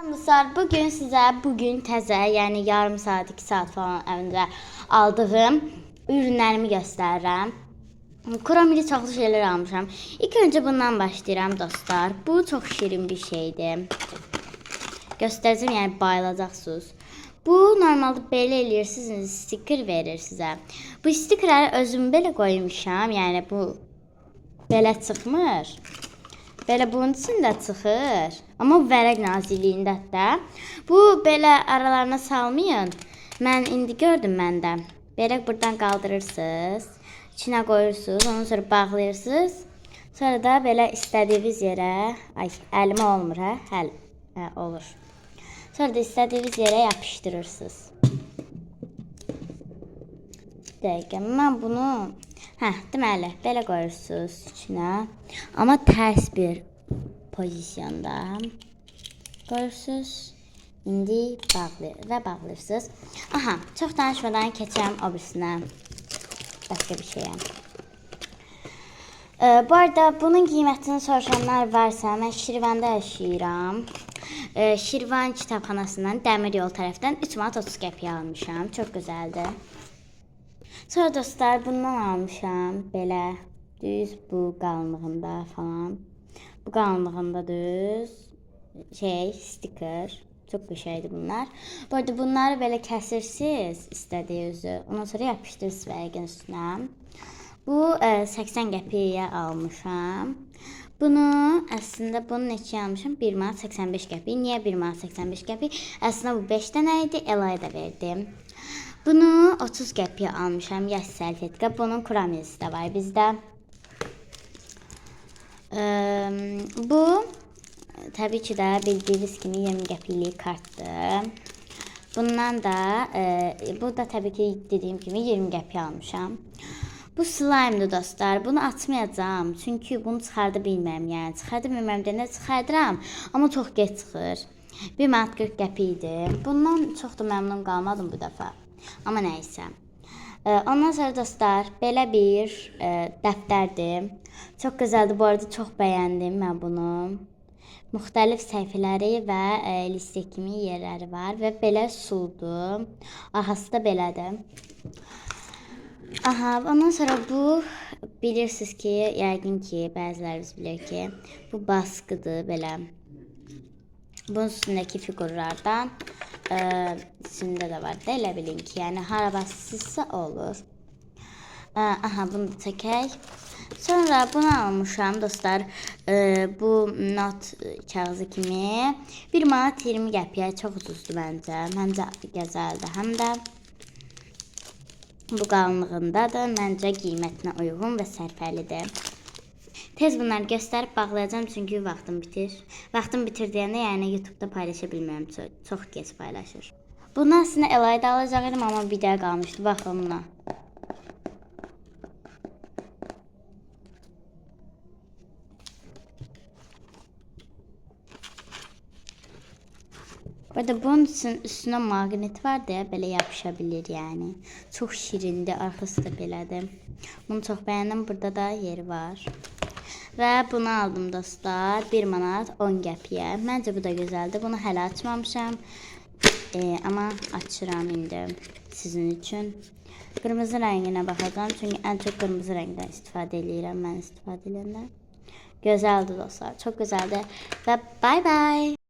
Dostlar, bugün sizə təzə, yəni yarım saat, 2 saat falan əvvəlcə aldığım ürünlərimi göstərirəm. Kromili çoxlu şeylər almışam. İlk öncə bundan başlayıram dostlar. Bu çox şirin bir şeydir. Göstərəcəm, yəni bayılacaqsınız. Bu normalda belə eləyirsiniz, stiker verir sizə. Bu stikerləri özüm belə qoymuşam, yəni bu belə çıxmır. Belə bunun içində çıxır. Amma vərəq naziliyində də. Bu belə aralarına salmayın. Mən indi gördüm məndə. Belə buradan qaldırırsınız. İçinə qoyursunuz. Ondan sonra bağlayırsınız. Sonra da belə istədiyiniz yerə, ay əlimə olmur hə? Olur. Sonra da istədiyiniz yerə yapışdırırsınız. Dəqiqə, mən bunu deməli, belə qoyursunuz içinə. Amma tərs bir pozisyonda qoyursunuz. İndi bağlayırsınız. Aha, çox danışmadan keçəm o birisinə. Başqa bir şeyə. Bu arada bunun qiymətini soruşanlar varsa, mən Şirvanda yaşayıram. Şirvan kitabxanasından Dəmir yol tərəfdən 3 manat 30 qəpiyə almışam. Çox gözəldir. Sonra dostlar, bundan almışam, belə, düz bu qalınlığında falan. Bu qalınlığında düz, stiker, çox qəşəngdir bunlar. Bu arada bunları belə kəsirsiniz istədiyinizi, ondan sonra yapışdırırsınız vərəqin üstünə. Bu 80 qəpiyə almışam. Bunu əslində bunu neçəyə almışam? 1 manat 85 qəpi. Niyə 1 manat 85 qəpi? Əslində bu 5 dənə idi, Elaya da verdim. Bunu 30 qəpiyə almışam, yaş salfetka. Bunun kuramiyası da var bizdə. Bu, təbii ki də bildiyiniz kimi 20 qəpilik kartdır. Bundan da, bu da təbii ki dediyim kimi 20 qəpiyə almışam. Bu slime'dır dostlar. Bunu açmayacağım. Çünki bunu çıxarda bilməm. Yəni, çıxarda bilməm deyəndə çıxardıram. Amma çox geç çıxır. 1 manat 40 qəpi idi. Bundan çox da məmnun qalmadım bu dəfə. Amma nəysə. Ondan sonra dostlar, belə bir dəftərdir. Çox gözəldir. Bu arada çox bəyəndim mən bunu. Müxtəlif səhifələri və listə kimi yerləri var və belə suldur. Arxası da belədir. Aha, ondan sonra bu bilirsiniz ki, yəqin ki, bəziləriniz bilir ki, bu baskıdır belə. Bunun üstündəki figurlardan üstündə də var da, elə bilin ki, yəni hara basılsa olur. Aha, bunu da çəkək. Sonra bunu almışam dostlar, bu not kağızı kimi 1 manat 20 qəpiyə, çox ucuzdur məncə. Məncə gözəldir, həm də bu qalınlığındadır. Məncə qiymətinə uyğun və sərfəlidir. Tez bunları göstərib bağlayacağım çünki vaxtım bitir. Vaxtım bitir deyəndə yəni YouTube'da paylaşa bilmirəm. Çox gec paylaşır. Bunu aslında Ela'ya da alacaqdım amma bir də qalmışdı. Baxın buna. Burada bunun üstünə maqnit var deyə belə yapışa bilir yəni. Çox şirindir, arxası da belədir. Bunu çox bəyəndim, burada da yeri var. Və bunu aldım dostlar, 1 manat 10 qəpiyə. Məncə bu da gözəldir, bunu hələ açmamışam. Amma açıram indi sizin üçün. Qırmızı rənginə baxacağım, çünki ən çox qırmızı rəngdən istifadə edirəm mən istifadə edəndə. Gözəldir dostlar, çox gözəldir və bay bay.